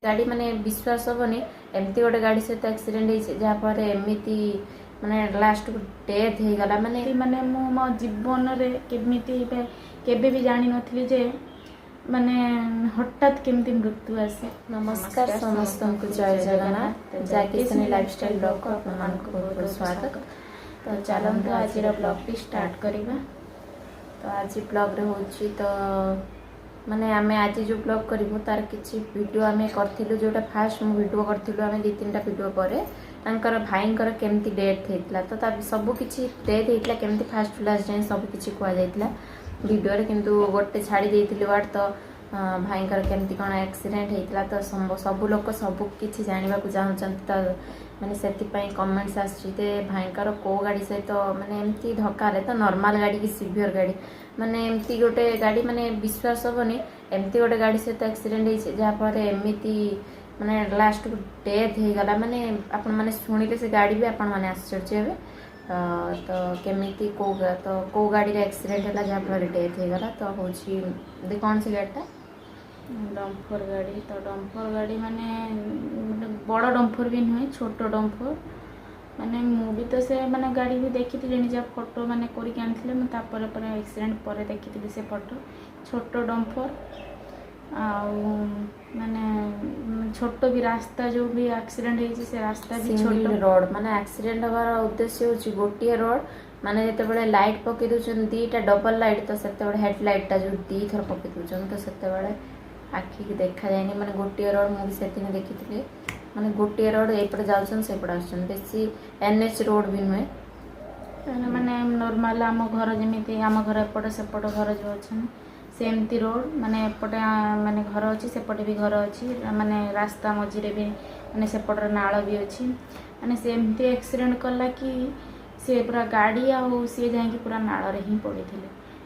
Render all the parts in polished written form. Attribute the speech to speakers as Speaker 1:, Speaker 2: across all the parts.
Speaker 1: गाड़ी माने विश्वास हेनी एमती गोटे गाड़ी सहित एक्सीडेंट जहाँफल एमती माने लास्ट डेथ हो गला माने
Speaker 2: माने मो जीवन रे केबे भी जानी नथली जे माने हठात केमती मृत्यु आसे।
Speaker 1: नमस्कार समस्त को जय जगन्नाथ जयकिशनी लाइफस्टाइल ब्लॉग को अपन को बहुत बहुत स्वागत। तो चलते आज ब्लॉग टी स्टार्ट करवा। तो आज ब्लॉग रे होची तो माने आमे आज जो ब्लॉग करूँ तार किसी वीडियो आमे करथिलु जोटा फास्ट मु वीडियो करथिलु आमे 2-3टा वीडियो पर तांकर भाईंकर केमती डेथ हेतला तो सब किछि डेथ हेतला केमती फास्ट लास्ट जाय सब किछि कुआ जायतला वीडियो रे किंतु गोटे छाड़ी देइथिलि वाट तो भाईंकर केमती कोन एक्सीडेंट हेतला तो सब लोक सब किछि जानिबा को चाहउचंत तो माने सेति पई कमेंट्स आछिते भाईंकर को गाड़ी सहित तो माने एमती धक्का रे तो नॉर्मल गाड़ी की सिवियर गाड़ी माने एमती गोटे गाड़ी माने विश्वास हेनी एमती गोटे गाड़ी सहित एक्सीडेंट हे जहाँफल एमती माने लास्ट डेथ हो गला माने आपण माने सुनिले से गाड़ी भी आपण माने आश्चर्य हेबे। तो केमिति को गाड़ी रे एक्सीडेंट हैला जहाँफल डेथ हो गला तो होची दे कौन सी गाड़ीटा
Speaker 2: डम्फर गाड़ी। तो डम्फर गाड़ी माने बड़ डम्फर भी नुहे छोट डम्फर माने मु भी तो से माने गाड़ी भी देखी थी निजा फोटो माने करिक आनथिले मु तापर पर एक्सीडेंट पर देखी से फोटो छोट डम्फर आ माने छोट भी रास्ता जो भी एक्सीडेंट है से रास्ता भी छोट
Speaker 1: रोड माने एक्सीडेंट हबार उद्देश्य होची गोटिए रोड माने जते बळे लाइट पके दोचन दीटा डबल लाइट तो सेते बळे हेडलाइट टा जो दी थर पके दोचन तो सेते बळे आखि की देखा जायनी माने गोटिए रोड मु भी सेतिने देखिथिले माने गोटिए रोड एपटे जाउछन सेपटे आछन बेसी एनएच रोड भी नुहे
Speaker 2: माने नॉर्मल आम घर जमीती आम घर एपटे सेपटे घर जो अछन सेमती रोड माने एपटे माने घर अच्छी सेपटे भी घर अच्छी माने रास्ता मझे भी माने सेपटर नाल भी अच्छी माने सेमती एक्सीडेंट कला कि से पूरा गाड़ी आउ सी जाकि पूरा नाल रे ही पड़ी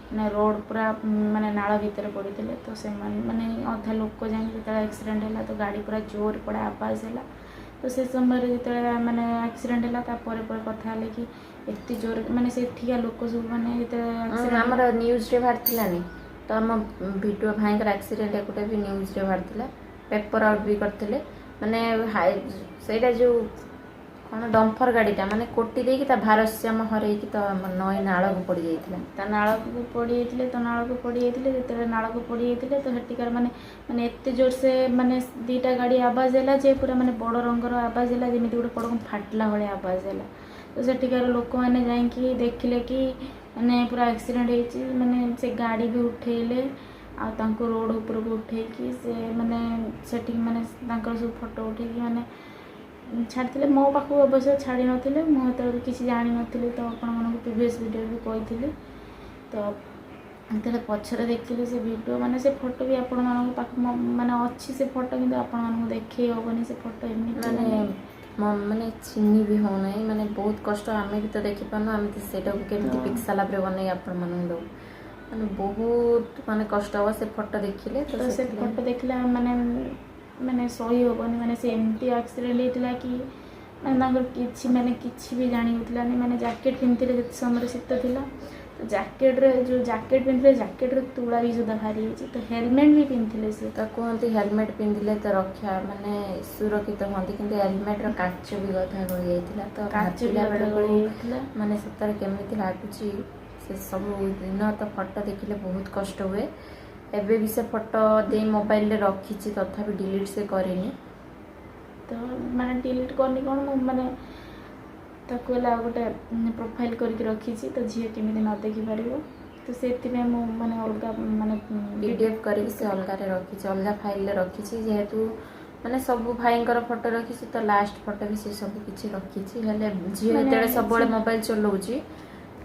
Speaker 2: माने रोड पूरा माने नाल भीतर पड़ी तो से माने अधा लोक जाकि एक्सीडेंट है तो गाड़ी पूरा जोर पड़ा आवाज है तो से समय जो माने एक्सीडेंट है तापर पर कथा है कि एत जोर माने से ठिया लोक सब माने
Speaker 1: हमर न्यूज रे बाहर तो आम वीडियो भाईकर एक्सीडेंट गोटे भी न्यूज रे बाहर पेपर आउट भी करते माने से जो कौन डम्फर गाड़ीटा माने कोटी देकी ता भारसाम्य हरैकी तो नई नाल को पड़ जाइतिला
Speaker 2: नाल को पड़ जाइतिले तो नाल को पड़ जाइतिले जेते नाल को पड़ जाइतिले तो हेटिकार माने माने एते जोर से माने दीटा गाड़ी आवाज हैला जे पूरा माने बड़ रंगर आवाज हैला जेमिति गोटे पड़क फाटला भले आवाज हैला तो सेटिकार लोक माने जाईकी देखिले कि माने पूरा एक्सीडेंट हेची माने से गाड़ी भी उठेले आ तांको रोड ऊपर को उठेकी से माने सेटिक माने तांकर सब फोटो उठेकी माने छाड़ते मो पाख अवश्य छाड़ी नथिले मु तो किसी जानी नथिले तो आपण मन प्रीवियस वीडियो भी कही तो तेरे पछरे देखिले से वीडियो माने से फोटो भी आपण मन पाख माने अच्छी से फोटो किंतु आपण मन देखै होबनी से फोटो एमनी
Speaker 1: माने माने चिन्नी भी हो नहीं माने बहुत कष्ट आमे भी तो देखि पानो आमे तो सेटा को केमती पिक्सल आपरे बनै आपण मन दो माने बहुत माने कष्ट हो से फोटो देखिले
Speaker 2: तो से फोटो देखला माने माने सही होबनी माने से एमती एक्सीडेंट हेतला कि माने तांकर किछि माने किछि भी जानि होतला नै माने जैकेट पिनथिले जते समय शीत थिला तो जैकेट रे जो जैकेट पिनथिले जैकेट रे तुळा भी सुधा हारी छि तो हेलमेट भी पिनथिले से
Speaker 1: तो कहते हेलमेट पिंधिले तो रक्षा माने सुरक्षित होती किंतु हेलमेट रो काच भी गथा गई जाइतिला तो
Speaker 2: काच भी गई
Speaker 1: माने सतर केमिति लागुची से सब दिन तो फोटो देखिले बहुत कष्ट हुए एबे भी से फोटो दे मोबाइल रे रखी छि तथापि डिलीट से करेनी
Speaker 2: तो माने डिलीट करनी कोन माने ताको ला गोटे प्रोफाइल करके रखी छि तो झिए केमिति न देखि पारिबो तो सेति में मो माने अलगा माने
Speaker 1: पीडीएफ करके से अलगा रे रखी छि अलगा फाइल रे रखी छि जेहेतु माने सब भाईंकर फोटो रखी छि तो लास्ट फोटो भी से सब किछि रखी छि हेले झिए जेते सब बळे मोबाइल चलौछि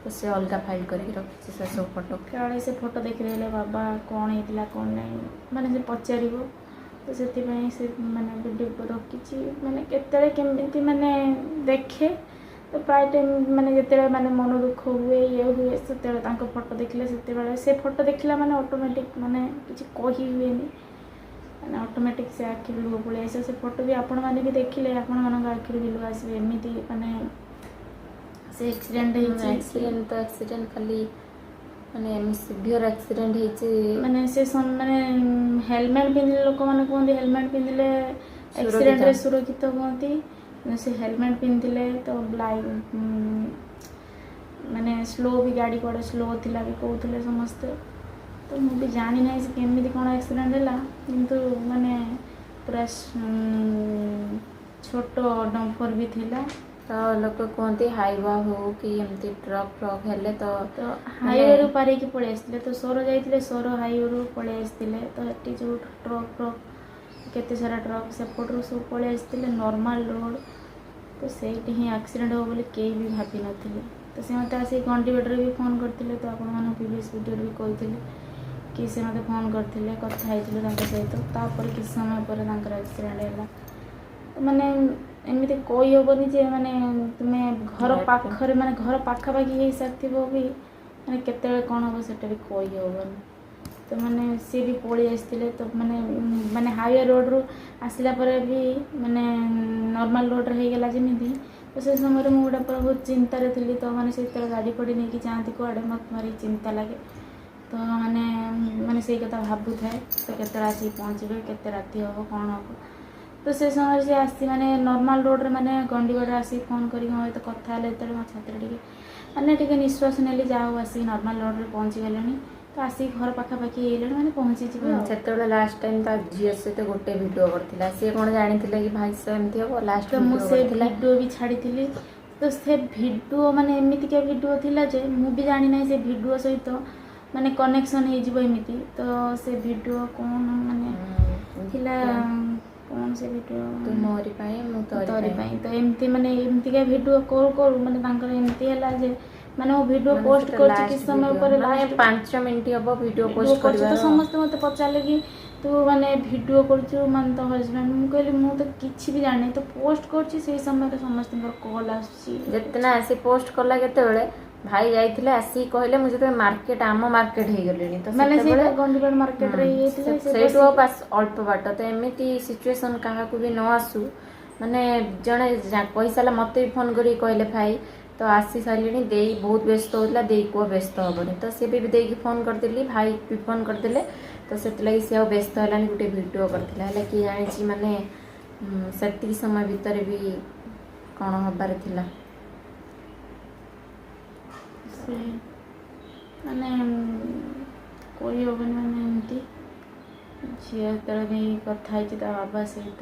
Speaker 1: तो से अलगा फाइल करके रखी छि से सब फोटो
Speaker 2: काले से फोटो देख रेले बाबा कोन हेतला कोन नै माने से पचारिबो तो सेति में से माने वीडियो रखी छि माने केतले केमिति माने देखे तो प्राय टाइम माने जेते माने मन दुख हुए ये हुए सेते तांको फोटो देखले सेते बेले से फोटो देखला माने ऑटोमेटिक माने किछि कहि हुएनी माने ऑटोमेटिक से आखि लुह पळे से फोटो भी आपण माने भी देखिले आपण मानक आखि लुह आसीबे एमिति माने से एक्सीडेंट
Speaker 1: तो एक्सीडेंट खाली ମାନେ ସିଭିୟର ଆକ୍ସିଡେଣ୍ଟ ହେଇଛି
Speaker 2: ମାନେ ସେ ମାନେ ହେଲମେଟ୍ ପିନ୍ଧିଲେ ଲୋକମାନେ କୁହନ୍ତି ହେଲମେଟ୍ ପିନ୍ଧିଲେ ଆକ୍ସିଡେଣ୍ଟରେ ସୁରକ୍ଷିତ ହୁଅନ୍ତି। ସେ ହେଲମେଟ୍ ପିନ୍ଧିଲେ ତ ମାନେ ସ୍ଲୋ ବି ଗାଡ଼ି କୁଆଡ଼େ ସ୍ଲୋ ଥିଲା ବି କହୁଥିଲେ ସମସ୍ତେ। ତ ମୁଁ ବି ଜାଣିନାହିଁ ସେ କେମିତି କ'ଣ ଆକ୍ସିଡେଣ୍ଟ ହେଲା, କିନ୍ତୁ ମାନେ ପୁରା ଛୋଟ ଡମ୍ପର ବି ଥିଲା।
Speaker 1: ତ ଲୋକ କୁହନ୍ତି ହାଇୱା ହଉ କି ଏମିତି ଟ୍ରକ୍ ଫ୍ରକ୍ ହେଲେ ତ
Speaker 2: ହାଇୱେରୁ ପାରିକି ପଳେଇ ଆସିଥିଲେ। ତ ସୋର ଯାଇଥିଲେ, ସୋର ହାଇୱେରୁ ପଳେଇ ଆସିଥିଲେ। ତ ଏଠି ଯେଉଁ ଟ୍ରକ୍ କେତେ ସାରା ଟ୍ରକ୍ ସେପଟରୁ ସବୁ ପଳେଇ ଆସିଥିଲେ ନର୍ମାଲ ରୋଡ଼। ତ ସେଇଠି ହିଁ ଆକ୍ସିଡେଣ୍ଟ ହେବ ବୋଲି କେହି ବି ଭାବିନଥିଲେ। ତ ସେ ମୋତେ ଆସିକି ଗଣ୍ଡିବାଟରେ ବି ଫୋନ୍ କରିଥିଲେ। ତ ଆପଣମାନଙ୍କୁ ପ୍ରିଭିୟସ୍ ଭିଡ଼ିଓରେ ବି କହିଥିଲେ କି ସେ ମୋତେ ଫୋନ୍ କରିଥିଲେ, କଥା ହେଇଥିଲେ ତାଙ୍କ ସହିତ। ତାପରେ କିଛି ସମୟ ପରେ ତାଙ୍କର ଆକ୍ସିଡେଣ୍ଟ ହେଲା। ମାନେ ଏମିତି କହିହେବନି ଯେ ମାନେ ତୁମେ ଘର ପାଖରେ ମାନେ ଘର ପାଖାପାଖି ହେଇସାରିଥିବ ବି ମାନେ କେତେବେଳେ କ'ଣ ହେବ ସେଇଟା ବି କହିହେବନି। ତ ମାନେ ସିଏ ବି ପଳେଇ ଆସିଥିଲେ। ତ ମାନେ ହାଇୱେ ରୋଡ଼ରୁ ଆସିଲା ପରେ ବି ମାନେ ନର୍ମାଲ ରୋଡ଼ରେ ହେଇଗଲା ଯେମିତି। ତ ସେ ସମୟରେ ମୁଁ ଗୋଟେ ବହୁତ ଚିନ୍ତାରେ ଥିଲି। ତ ମାନେ ସେତେବେଳେ ଗାଡ଼ି ଫାଡ଼ି ନେଇକି ଯାଆନ୍ତି କୁଆଡ଼େ ମୋତେ ଭାରି ଚିନ୍ତା ଲାଗେ। ତ ମାନେ ସେଇ କଥା ଭାବୁଥାଏ ତ କେତେବେଳେ ଆସିକି ପହଞ୍ଚିବେ, କେତେ ରାତି ହେବ, କ'ଣ ହେବ। ତ ସେ ସମୟରେ ସେ ଆସି ମାନେ ନର୍ମାଲ ରୋଡ଼ରେ ମାନେ ଗଣ୍ଡିବାଡ଼ରେ ଆସିକି ଫୋନ୍ କରିକି ମୋ ସହିତ କଥା ହେଲେ। ଯେତେବେଳେ ମୋ ଛାତିରେ ଟିକେ ନିଶ୍ୱାସ ନେଲି, ଯାହା ହଉ ଆସିକି ନର୍ମାଲ ରୋଡ଼ରେ ପହଞ୍ଚିଗଲେଣି। ତ ଆସିକି ଘର ପାଖାପାଖି ହେଇଗଲେଣି, ମାନେ ପହଞ୍ଚିଯିବେ।
Speaker 1: ସେତେବେଳେ ଲାଷ୍ଟ ଟାଇମ୍ ତା ଝିଅ ସହିତ ଗୋଟେ ଭିଡ଼ିଓ କରିଥିଲା। ସିଏ କ'ଣ ଜାଣିଥିଲେ କି ଭାଇ ସହ ଏମିତି ହେବ? ଲାଷ୍ଟ
Speaker 2: ତ ମୁଁ ସେ ଭିଡ଼ିଓ ବି ଛାଡ଼ିଥିଲି। ତ ସେ ଭିଡ଼ିଓ ମାନେ ଏମିତିକା ଭିଡ଼ିଓ ଥିଲା ଯେ ମୁଁ ବି ଜାଣିନାହିଁ ସେ ଭିଡ଼ିଓ ସହିତ ମାନେ କନେକ୍ସନ୍ ହେଇଯିବ ଏମିତି। ତ ସେ ଭିଡ଼ିଓ କ'ଣ ମାନେ ଥିଲା, କ'ଣ ସେ ଭିଡ଼ିଓ
Speaker 1: ତୁ ମୋରି ପାଇଁ ମୁଁ ତୋରି ପାଇଁ।
Speaker 2: ତ ଏମିତି ମାନେ ଏମିତିକା ଭିଡ଼ିଓ କରୁ ମାନେ ତାଙ୍କର ଏମିତି ହେଲା ଯେ ମାନେ ମୋ ଭିଡ଼ିଓ ପୋଷ୍ଟ କରୁଛି କିଛି ସମୟ ପରେ, ଲାଷ୍ଟ
Speaker 1: 5 ମିନିଟ୍ ହେବ ଭିଡ଼ିଓ ପୋଷ୍ଟ
Speaker 2: କରୁଛି। ତ
Speaker 1: କରିବାର।
Speaker 2: ସମସ୍ତେ ମୋତେ ପଚାରିଲେ କି ତୁ ମାନେ ଭିଡ଼ିଓ କରୁଛୁ ମାନେ ତୋ ହଜବେଣ୍ଡ। ମୁଁ କହିଲି ମୁଁ ତ କିଛି ବି ଜାଣିନି, ତ ପୋଷ୍ଟ କରୁଛି। ସେଇ ସମୟରେ ସମସ୍ତଙ୍କର କଲ୍ ଆସୁଛି।
Speaker 1: ଯେତେ ନା ସେ ପୋଷ୍ଟ କଲା କେତେବେଳେ ଭାଇ ଯାଇଥିଲେ ଆସିକି କହିଲେ ମୁଁ ଯେତେବେଳେ ଆମ ମାର୍କେଟ ହେଇଗଲିଣି। ତ
Speaker 2: ମାନେ
Speaker 1: ସେତେବେଳେ
Speaker 2: ଗଣ୍ଡିବାଡ଼ ମାର୍କେଟରେ ହେଇଯାଇଥିଲେ।
Speaker 1: ସେଇଠୁ ଅଳ୍ପ ବାଟ। ତ ଏମିତି ସିଚୁଏସନ୍ କାହାକୁ ବି ନ ଆସୁ। ମାନେ ଜଣେ କହିସାରିଲା ମୋତେ ବି ଫୋନ୍ କରିକି କହିଲେ ଭାଇ ତ ଆସି ସାରିଲିଣି, ଦେଇ ବହୁତ ବ୍ୟସ୍ତ ହେଉଥିଲା, ଦେଇ କୁହ ବ୍ୟସ୍ତ ହେବନି। ତ ସେ ବି ଦେଇକି ଫୋନ୍ କରିଦେଲି, ଭାଇ ବି ଫୋନ୍ କରିଦେଲେ। ତ ସେଥିଲାଗି ସେ ଆଉ ବ୍ୟସ୍ତ ହେଲାନି, ଗୋଟେ ଭିଡ଼ିଓ କରିଥିଲା। ହେଲେ କିଏ ଜାଣିଛି ମାନେ ସେତିକି ସମୟ ଭିତରେ ବି କ'ଣ ହେବାର ଥିଲା।
Speaker 2: ସେ ମାନେ କହିହେବନି। ମାନେ ଏମିତି ଝିଅ ଯେତେବେଳେ ବି କଥା ହେଇଛି ତା ବାବା ସହିତ,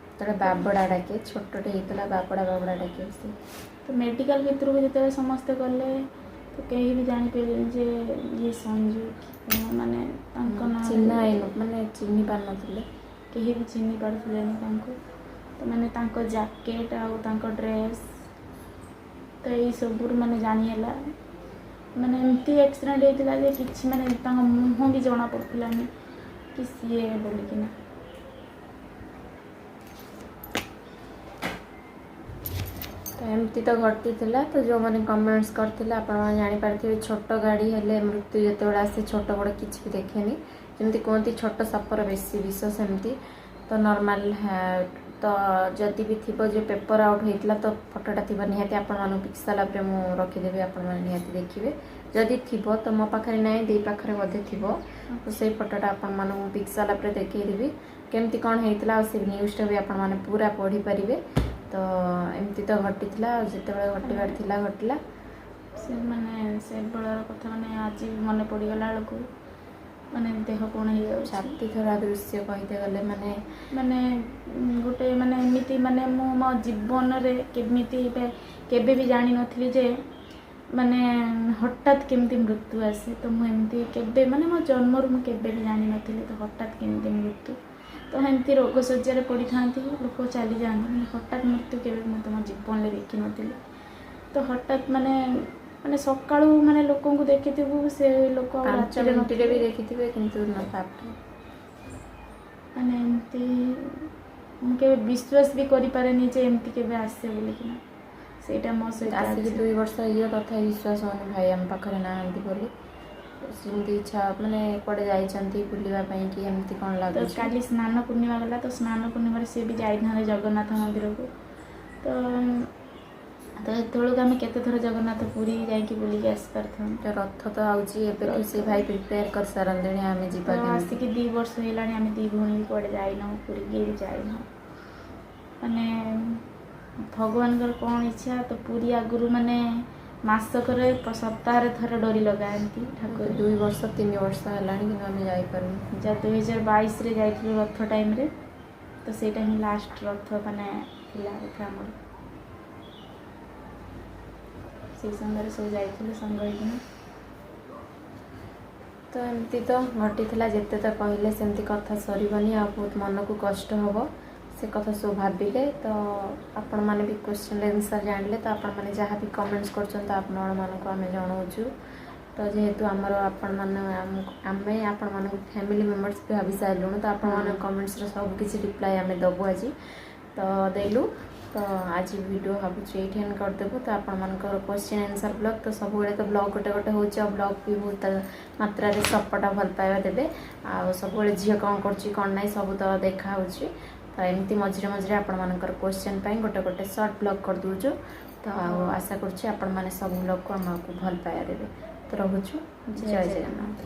Speaker 1: ଯେତେବେଳେ ବାବଡ଼ା ଡାକେ, ଛୋଟଟେ ହେଇଥିଲା ବାବଡ଼ା ଡାକେ ସେ।
Speaker 2: ତ ମେଡ଼ିକାଲ ଭିତରକୁ ଯେତେବେଳେ ସମସ୍ତେ ଗଲେ ତ କେହି ବି ଜାଣିପାରିଲେନି ଯେ ଇଏ ସଞ୍ଜୁ କି ମାନେ ତାଙ୍କ ନାଁ
Speaker 1: ମାନେ ଚିହ୍ନି ପାରୁନଥିଲେ,
Speaker 2: କେହି ବି ଚିହ୍ନି ପାରୁଥିଲେନି ତାଙ୍କୁ। ତ ମାନେ ତାଙ୍କ ଜ୍ୟାକେଟ୍ ଆଉ ତାଙ୍କ ଡ୍ରେସ୍ ତ ଏଇସବୁରୁ ମାନେ ଜାଣି ହେଲା ମାନେ ଏମିତି ଆକ୍ସିଡେଣ୍ଟ ହେଇଥିଲା ଯେ କିଛି ମାନେ ତାଙ୍କ ମୁହଁ ବି ଜଣା ପଡ଼ୁଥିଲାନି କି ସିଏ ବୋଲିକିନା।
Speaker 1: ତ ଏମିତି ତ ଘଟିଥିଲା। ତ ଯେଉଁମାନେ କମେଣ୍ଟସ୍ କରିଥିଲେ ଆପଣମାନେ ଜାଣିପାରିଥିବେ, ଛୋଟ ଗାଡ଼ି ହେଲେ ମୃତ୍ୟୁ ଯେତେବେଳେ ଆସେ ଛୋଟ ବଡ଼ କିଛି ବି ଦେଖେନି। ଯେମିତି କୁହନ୍ତି ଛୋଟ ସାପର ବେଶୀ ବିଷ, ସେମିତି। ତ ନର୍ମାଲ୍ ତ ଯଦି ବି ଥିବ ଯେ ପେପର୍ ଆଉଟ୍ ହେଇଥିଲା ତ ଫଟୋଟା ଥିବ ନିହାତି ଆପଣମାନଙ୍କୁ ପିକ୍ସ ସାରିଲା ପରେ ମୁଁ ରଖିଦେବି, ଆପଣମାନେ ନିହାତି ଦେଖିବେ। ଯଦି ଥିବ ତ ମୋ ପାଖରେ ନାହିଁ, ଦେଇ ପାଖରେ ବୋଧେ ଥିବ। ତ ସେଇ ଫଟୋଟା ଆପଣମାନଙ୍କୁ ପିକ୍ସ ସାରିଲା ପରେ ଦେଖେଇଦେବି କେମିତି କ'ଣ ହେଇଥିଲା। ଆଉ ସେ ନ୍ୟୁଜ୍ଟା ବି ଆପଣମାନେ ପୁରା ପଢ଼ିପାରିବେ। ତ ଏମିତି ତ ଘଟିଥିଲା, ଆଉ ଯେତେବେଳେ ଘଟିବାର ଥିଲା ଘଟିଲା।
Speaker 2: ସେ ମାନେ ସେ ବେଳର କଥା ମାନେ ଆଜି ମନେ ପଡ଼ିଗଲା ବେଳକୁ ମାନେ ଦେହ କ'ଣ ହେଇଯାଉଛି।
Speaker 1: ଛାତି ଥରା ଦୃଶ୍ୟ କହିତେ ଗଲେ ମାନେ
Speaker 2: ଗୋଟେ ମାନେ ଏମିତି ମାନେ ମୁଁ ମୋ ଜୀବନରେ କେବେ ବି ଜାଣିନଥିଲି ଯେ ମାନେ ହଠାତ୍ କେମିତି ମୃତ୍ୟୁ ଆସେ। ତ ମୁଁ ଏମିତି କେବେ ମାନେ ମୋ ଜନ୍ମରୁ ମୁଁ କେବେ ବି ଜାଣିନଥିଲି ତ ହଠାତ୍ କେମିତି ମୃତ୍ୟୁ। ତ ଏମିତି ରୋଗ ଶଯ୍ୟାରେ ପଡ଼ିଥାନ୍ତି, ଲୋକ ଚାଲିଯାଆନ୍ତି, ମାନେ ହଠାତ୍ ମୃତ୍ୟୁ କେବେ ମୁଁ ମୋ ଜୀବନରେ ଦେଖିନଥିଲି। ତ ହଠାତ୍ ମାନେ ସକାଳୁ ମାନେ ଲୋକଙ୍କୁ ଦେଖିଥିବୁ, ସେ ଲୋକ
Speaker 1: 5 ମିନିଟ୍ରେ ବି ଦେଖିଥିବେ, କିନ୍ତୁ
Speaker 2: ମାନେ ଏମିତି ମୁଁ କେବେ ବିଶ୍ୱାସ ବି କରିପାରେନି ଯେ ଏମିତି କେବେ ଆସେ ବୋଲିକିନା। ସେଇଟା ମୋ ସହିତ
Speaker 1: ଆସିକି 2 ବର୍ଷ ଇଏ କଥା ବିଶ୍ୱାସ ହେଉନି ଭାଇ ଆମ ପାଖରେ ନାହାନ୍ତି ବୋଲି। ସେମିତି ଇଚ୍ଛା ମାନେ କୁଆଡ଼େ ଯାଇଛନ୍ତି ବୁଲିବା ପାଇଁ କି ଏମିତି କ'ଣ ଲାଗୁଛି।
Speaker 2: ତ କାଲି ସ୍ନାନ ପୂର୍ଣ୍ଣିମା ଗଲା, ତ ସ୍ନାନ ପୂର୍ଣ୍ଣିମାରେ ସିଏ ବି ଯାଇଥାନ୍ତେ ଜଗନ୍ନାଥ ମନ୍ଦିରକୁ। ତ ତ ସେତେବେଳକୁ ଆମେ କେତେଥର ଜଗନ୍ନାଥ ପୁରୀ ଯାଇକି ବୁଲିକି ଆସିପାରିଥାନ୍ତୁ।
Speaker 1: ରଥ ତ ଆଉଛି ଏବେଠୁ ସେ ଭାଇ ପ୍ରିପେୟାର କରିସାରନ୍ତେଣି ଆମେ ଯିବା
Speaker 2: ତ
Speaker 1: କେମିତି।
Speaker 2: ଆସିକି 2 ବର୍ଷ ହେଇଗଲାଣି ଆମେ 2 ଭଉଣୀ ବି କୁଆଡ଼େ ଯାଇନାହୁଁ, ପୁରୀ ବି ଯାଇନାହୁଁ। ମାନେ ଭଗବାନଙ୍କର କ'ଣ ଇଚ୍ଛା, ତ ପୁରୀ ଆଗରୁ ମାନେ ମାସକରେ ସପ୍ତାହରେ ଥରେ ଡୋରି ଲଗାନ୍ତି ଠାକୁର।
Speaker 1: 2 ବର୍ଷ 3 ବର୍ଷ ହେଲାଣି କିନ୍ତୁ ଆମେ ଯାଇପାରୁନୁ।
Speaker 2: ଯାହା 2022ରେ ଯାଇଥିଲୁ ରଥ ଟାଇମ୍ରେ, ତ ସେଇଟା ହିଁ ଲାଷ୍ଟ ରଥ ମାନେ ଥିଲା କଥା ଆମର। ସେଇ ସମୟରେ ସବୁ ଯାଇଥିଲୁ ସାଙ୍ଗ ହେଇକିନା।
Speaker 1: ତ ଏମିତି ତ ଘଟିଥିଲା, ଯେତେ ତ କହିଲେ ସେମିତି କଥା ସରିବନି, ଆଉ ବହୁତ ମନକୁ କଷ୍ଟ ହେବ ସେ କଥା ସବୁ ଭାବିଲେ। ତ ଆପଣମାନେ ବି କ୍ୱେଶ୍ଚନ୍ ଆନ୍ସର୍ ଜାଣିଲେ, ତ ଆପଣମାନେ ଯାହା ବି କମେଣ୍ଟସ୍ କରୁଛନ୍ତି ଆପଣମାନଙ୍କୁ ଆମେ ଜଣାଉଛୁ। ତ ଯେହେତୁ ଆମର ଆମେ ଆପଣମାନଙ୍କୁ ଫ୍ୟାମିଲି ମେମ୍ବର୍ସ ବି ଭାବି ସାରିଲୁଣି, ତ ଆପଣମାନଙ୍କ କମେଣ୍ଟସ୍ର ସବୁ କିଛି ରିପ୍ଲାଏ ଆମେ ଦେବୁ ଆଜି। ତ ଦେଲୁ, ତ ଆଜି ଭିଡ଼ିଓ ଭାବୁଛୁ ଏଇଠି ଏଣ୍ଡ କରିଦେବୁ। ତ ଆପଣମାନଙ୍କର କ୍ୱେଶ୍ଚନ୍ ଆନ୍ସର୍ ବ୍ଲଗ୍, ତ ସବୁବେଳେ ତ ବ୍ଲଗ୍ ଗୋଟେ ହେଉଛି, ଆଉ ବ୍ଲଗ୍ ବି ବହୁତ ମାତ୍ରାରେ ସପୋର୍ଟ ଭଲ ପାଇବା ଦେବେ। ଆଉ ସବୁବେଳେ ଝିଅ କ'ଣ କରୁଛି କ'ଣ ନାହିଁ ସବୁ ତ ଦେଖାହେଉଛି। ତ ଏମିତି ମଝିରେ ମଝିରେ ଆପଣମାନଙ୍କର କ୍ୱେଶ୍ଚନ୍ ପାଇଁ ଗୋଟେ ସର୍ଟ ବ୍ଲଗ୍ କରିଦେଉଛୁ। ତ ଆଉ ଆଶା କରୁଛି ଆପଣମାନେ ସବୁ ବ୍ଲଗ୍କୁ ଆମକୁ ଭଲ ପାଇବା ଦେବେ। ତ ରହୁଛୁ, ଜୟ ଜଗନ୍ନାଥ।